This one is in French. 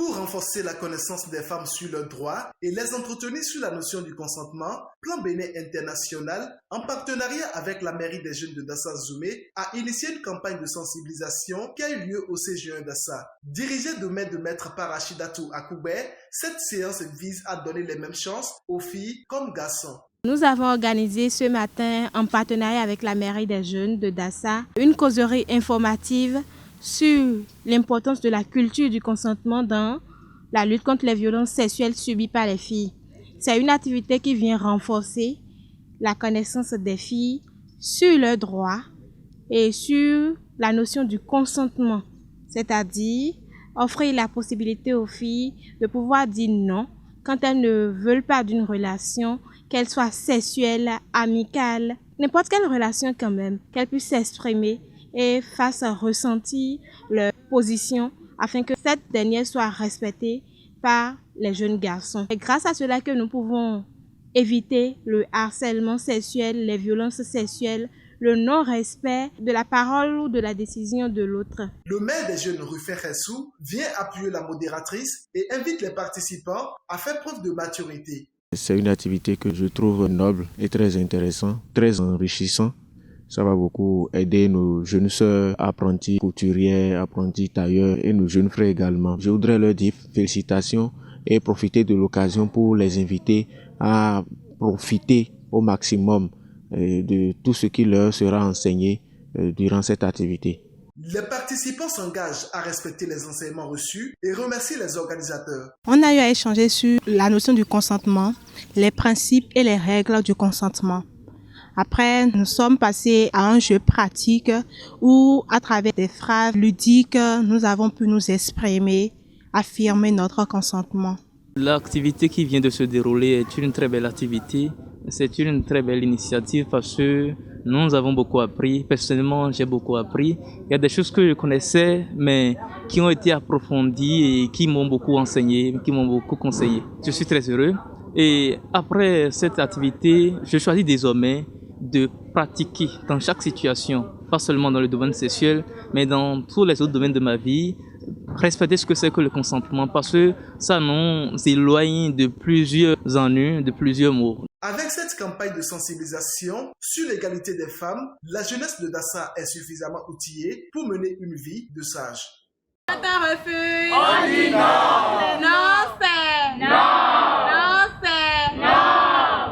Pour renforcer la connaissance des femmes sur leurs droits et les entretenir sur la notion du consentement, Plan Bénin International, en partenariat avec la mairie des jeunes de Dassa Zoumé, a initié une campagne de sensibilisation qui a eu lieu au CG1 Dassa. Dirigée de main de maître par Rachidatou Akoubé, cette séance vise à donner les mêmes chances aux filles comme garçons. Nous avons organisé ce matin, en partenariat avec la mairie des jeunes de Dassa, une causerie informative sur l'importance de la culture du consentement dans la lutte contre les violences sexuelles subies par les filles. C'est une activité qui vient renforcer la connaissance des filles sur leurs droits et sur la notion du consentement, c'est-à-dire offrir la possibilité aux filles de pouvoir dire non quand elles ne veulent pas d'une relation, qu'elle soit sexuelle, amicale, n'importe quelle relation quand même, qu'elles puissent s'exprimer et fassent ressentir leur position afin que cette dernière soit respectée par les jeunes garçons. C'est grâce à cela que nous pouvons éviter le harcèlement sexuel, les violences sexuelles, le non-respect de la parole ou de la décision de l'autre. Le maire des jeunes, Rufin Khessou, vient appuyer la modératrice et invite les participants à faire preuve de maturité. C'est une activité que je trouve noble et très intéressante, très enrichissante. Ça va beaucoup aider nos jeunes sœurs, apprentis couturières, apprentis tailleurs et nos jeunes frères également. Je voudrais leur dire félicitations et profiter de l'occasion pour les inviter à profiter au maximum de tout ce qui leur sera enseigné durant cette activité. Les participants s'engagent à respecter les enseignements reçus et remercient les organisateurs. On a eu à échanger sur la notion du consentement, les principes et les règles du consentement. Après, nous sommes passés à un jeu pratique où, à travers des phrases ludiques, nous avons pu nous exprimer, affirmer notre consentement. L'activité qui vient de se dérouler est une très belle activité. C'est une très belle initiative parce que nous avons beaucoup appris. Personnellement, j'ai beaucoup appris. Il y a des choses que je connaissais, mais qui ont été approfondies et qui m'ont beaucoup enseigné, qui m'ont beaucoup conseillé. Je suis très heureux. Et après cette activité, je choisis désormais de pratiquer dans chaque situation, pas seulement dans le domaine sexuel, mais dans tous les autres domaines de ma vie, respecter ce que c'est que le consentement, parce que ça nous éloigne de plusieurs ennuis, de plusieurs maux. Avec cette campagne de sensibilisation sur l'égalité des femmes, la jeunesse de Dassa est suffisamment outillée pour mener une vie de sage. On dit non.